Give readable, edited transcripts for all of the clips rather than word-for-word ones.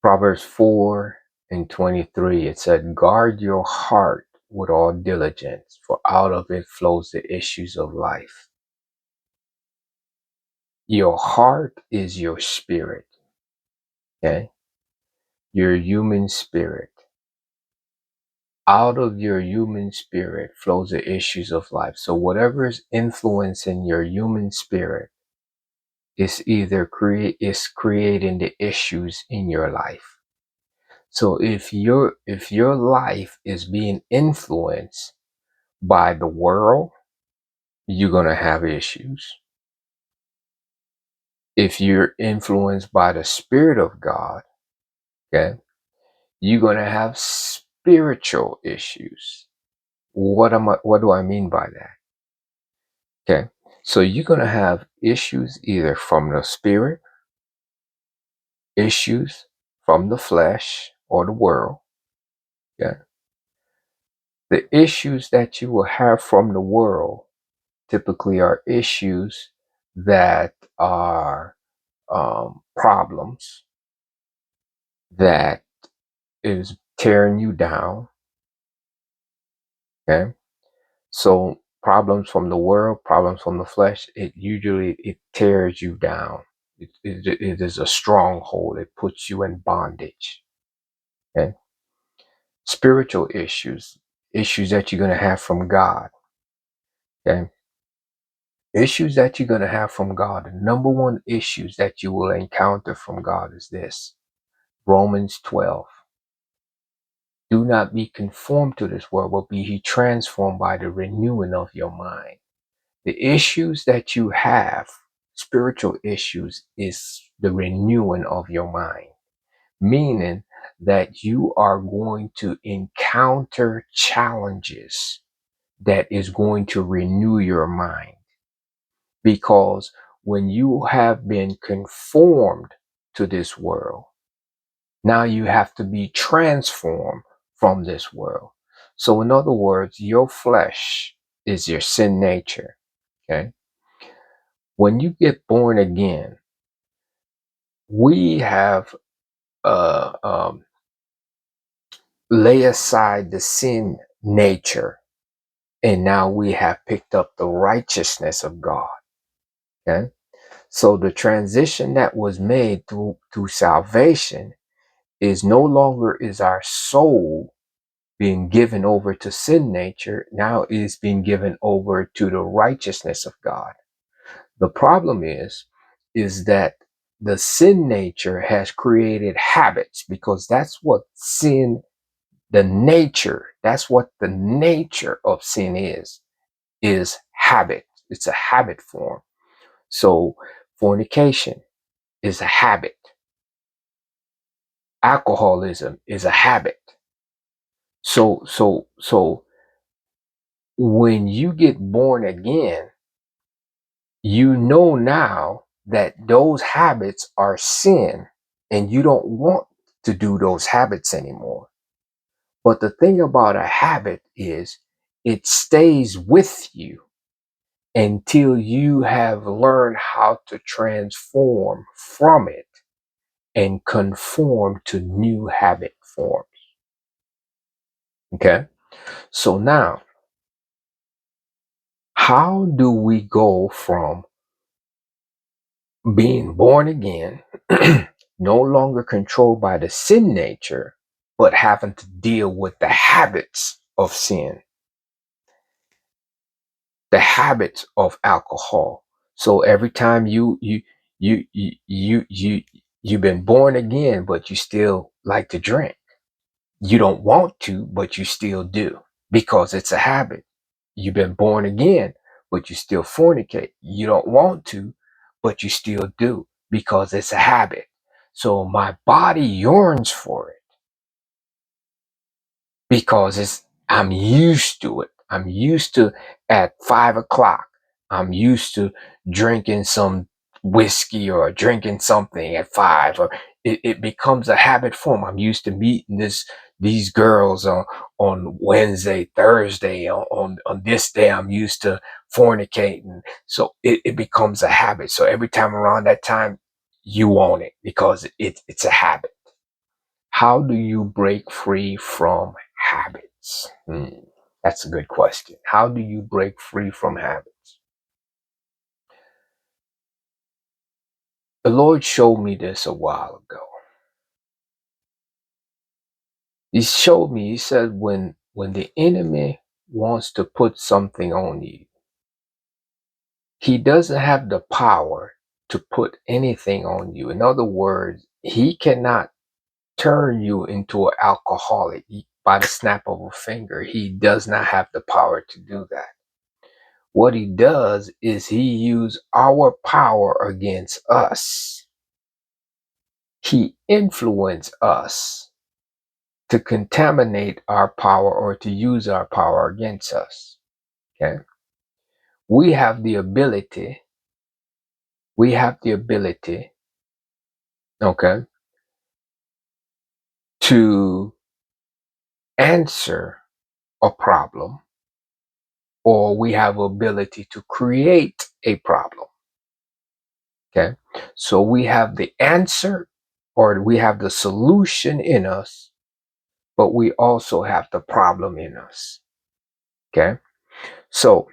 Proverbs 4:23, it said, guard your heart with all diligence, for out of it flows the issues of life. Your heart is your spirit, okay? Your human spirit. Out of your human spirit flows the issues of life. So whatever is influencing your human spirit is either creating the issues in your life. So if your life is being influenced by the world, you're going to have issues. If you're influenced by the Spirit of God, okay, you're going to have spiritual issues. What do I mean by that? Okay. So you're going to have issues either from the spirit, issues from the flesh or the world. Okay. The issues that you will have from the world typically are issues that are problems that is tearing you down. Okay. So problems from the world, problems from the flesh, it tears you down. It is a stronghold. It puts you in bondage. Okay. Spiritual issues, issues that you're going to have from God. Okay. Issues that you're going to have from God. The number one issues that you will encounter from God is this. Romans 12. Do not be conformed to this world, but be ye transformed by the renewing of your mind. The issues that you have, spiritual issues, is the renewing of your mind, meaning that you are going to encounter challenges that is going to renew your mind. Because when you have been conformed to this world, now you have to be transformed from this world. So in other words, your flesh is your sin nature. Okay. When you get born again, we have uh, um, lay aside the sin nature, and now we have picked up the righteousness of God. Okay, so the transition that was made through salvation is no longer is our soul being given over to sin nature. Now it is being given over to the righteousness of God. The problem is that the sin nature has created habits, because that's what sin, that's what the nature of sin is habit. It's a habit form. So fornication is a habit. Alcoholism is a habit. So when you get born again, you know now that those habits are sin and you don't want to do those habits anymore. But the thing about a habit is it stays with you until you have learned how to transform from it and conform to new habit forms. Okay. So now, how do we go from being born again, no longer controlled by the sin nature, but having to deal with the habits of sin, the habits of alcohol? So every time you've been born again, but you still like to drink. You don't want to, but you still do, because it's a habit. You've been born again, but you still fornicate. You don't want to, but you still do, because it's a habit. So my body yearns for it because I'm used to it. I'm used to at 5 o'clock. I'm used to drinking some whiskey or drinking something at 5, or it becomes a habit form. I'm used to meeting these girls on Wednesday, Thursday, on this day. I'm used to fornicating. So it becomes a habit. So every time around that time, you want it because it's a habit. How do you break free from habits? That's a good question. How do you break free from habits? The Lord showed me this a while ago. He showed me, he said, when the enemy wants to put something on you, he doesn't have the power to put anything on you. In other words, he cannot turn you into an alcoholic by the snap of a finger. He does not have the power to do that. What he does is he uses our power against us. He influences us to contaminate our power or to use our power against us. Okay. We have the ability, we have the ability, okay, to answer a problem, or we have ability to create a problem. Okay. So we have the answer or we have the solution in us, but we also have the problem in us. Okay. So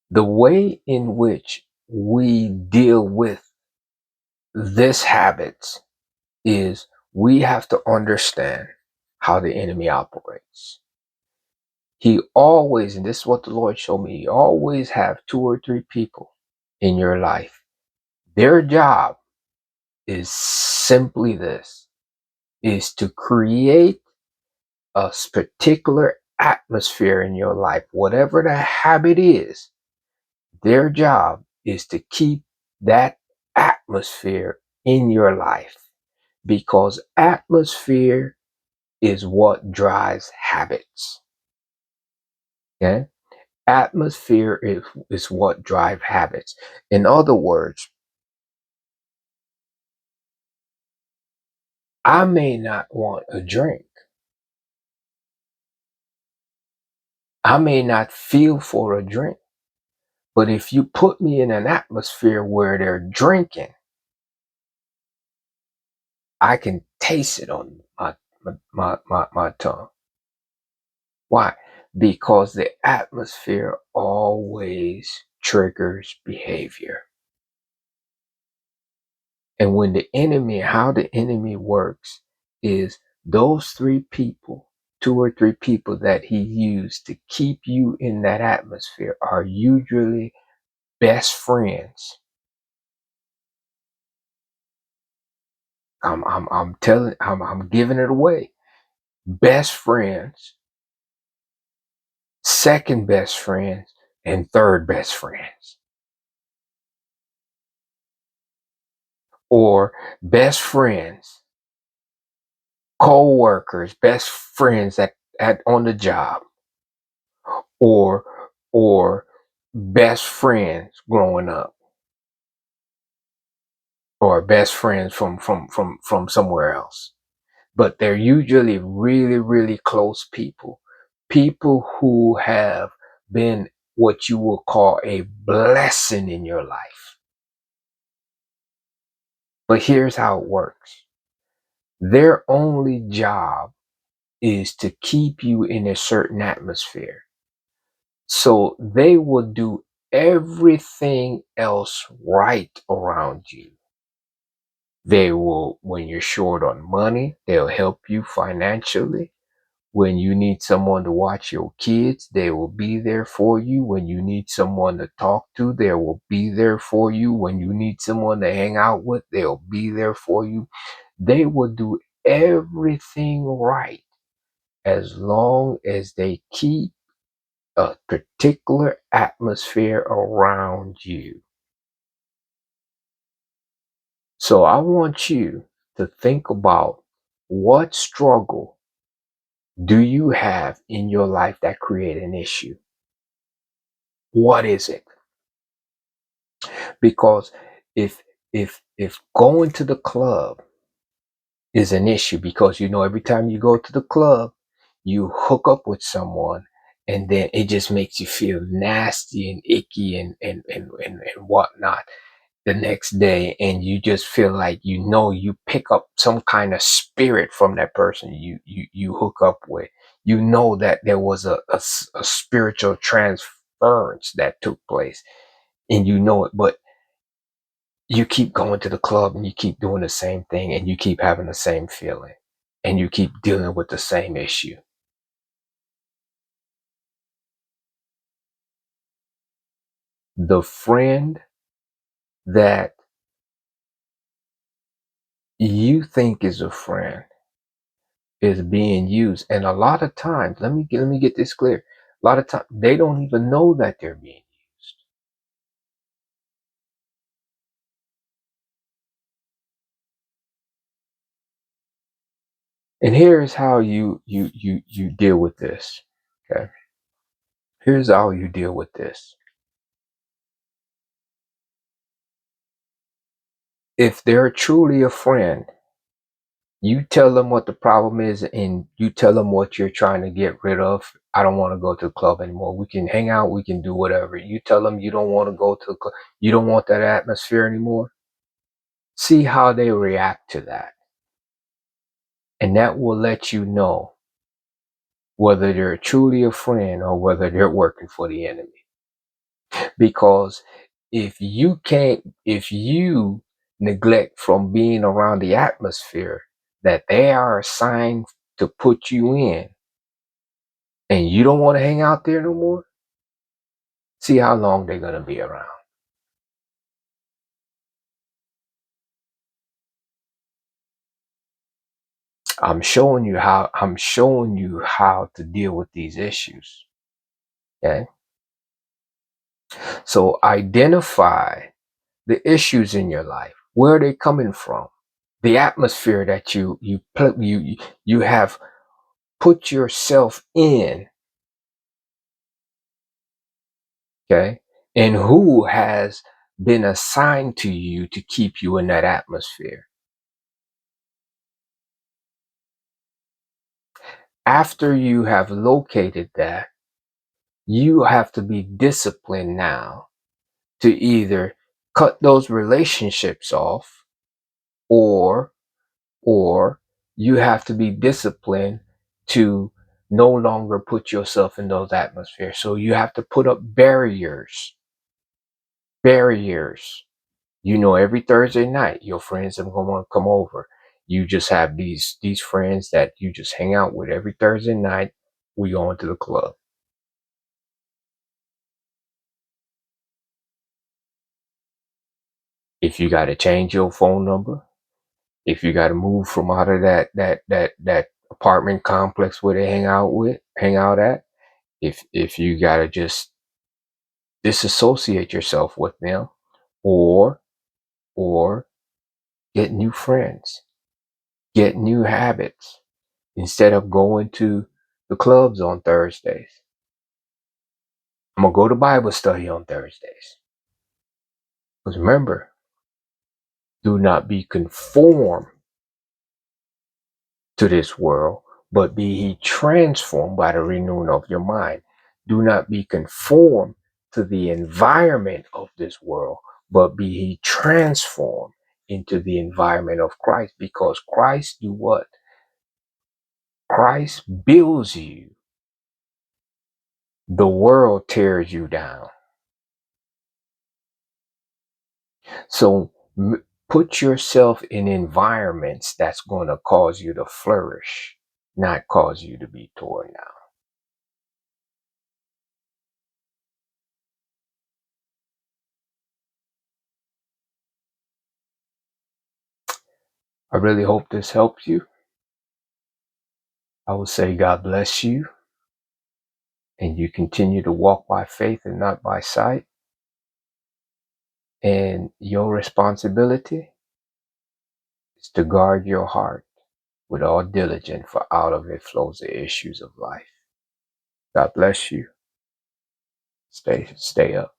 the way in which we deal with this habit is we have to understand how the enemy operates. He always, and this is what the Lord showed me, he always have 2 or 3 people in your life. Their job is simply this, is to create a particular atmosphere in your life. Whatever the habit is, their job is to keep that atmosphere in your life, because atmosphere is what drives habits. Okay? Atmosphere is what drives habits. In other words, I may not want a drink. I may not feel for a drink. But if you put me in an atmosphere where they're drinking, I can taste it on my tongue. Why? Because the atmosphere always triggers behavior. And when the enemy, how the enemy works is those 3 people, 2 or 3 people that he used to keep you in that atmosphere are usually best friends. I'm giving it away. Best friends, second best friends, and third best friends. Or best friends, co-workers, best friends at on the job, or or best friends growing up, or best friends from somewhere else. But they're usually really, really close people. People who have been what you will call a blessing in your life. But here's how it works. Their only job is to keep you in a certain atmosphere. So they will do everything else right around you. They will, when you're short on money, they'll help you financially. When you need someone to watch your kids, they will be there for you. When you need someone to talk to, they will be there for you. When you need someone to hang out with, they'll be there for you. They will do everything right as long as they keep a particular atmosphere around you. So I want you to think about what struggle do you have in your life that create an issue? What is it? Because if going to the club is an issue, because you know every time you go to the club, you hook up with someone and then it just makes you feel nasty and icky and whatnot. the next day, and you just feel like, you pick up some kind of spirit from that person you hook up with. You know that there was a spiritual transference that took place, and you know it, but you keep going to the club and you keep doing the same thing and you keep having the same feeling and you keep dealing with the same issue. The friend that you think is a friend is being used. And a lot of times, let me get this clear. A lot of times they don't even know that they're being used. And here's how you deal with this. Okay. Here's how you deal with this. If they're truly a friend, you tell them what the problem is and you tell them what you're trying to get rid of. I don't want to go to the club anymore. We can hang out. We can do whatever. You tell them you don't want to go to the club. You don't want that atmosphere anymore. See how they react to that. And that will let you know whether they're truly a friend or whether they're working for the enemy. Because if you neglect from being around the atmosphere that they are assigned to put you in, and you don't want to hang out there no more, see how long they're going to be around. I'm showing you how to deal with these issues. Okay? So identify the issues in your life. Where are they coming from? The atmosphere that you have put yourself in, okay? And who has been assigned to you to keep you in that atmosphere. After you have located that, you have to be disciplined now to either cut those relationships off, or or you have to be disciplined to no longer put yourself in those atmospheres. So you have to put up barriers. Every Thursday night your friends are going to want to come over. You just have these friends that you just hang out with every Thursday night. We go into the club. If you got to change your phone number, if you got to move from out of that apartment complex where they hang out at, if you got to just disassociate yourself with them, or or get new friends, get new habits, instead of going to the clubs on Thursdays. I'm gonna go to Bible study on Thursdays. Because remember, do not be conformed to this world, but be ye transformed by the renewing of your mind. Do not be conformed to the environment of this world, but be ye transformed into the environment of Christ. Because Christ do what? Christ builds you. The world tears you down. So put yourself in environments that's going to cause you to flourish, not cause you to be torn down. I really hope this helps you. I will say God bless you, and you continue to walk by faith and not by sight. And your responsibility is to guard your heart with all diligence, for out of it flows the issues of life. God bless you. Stay up.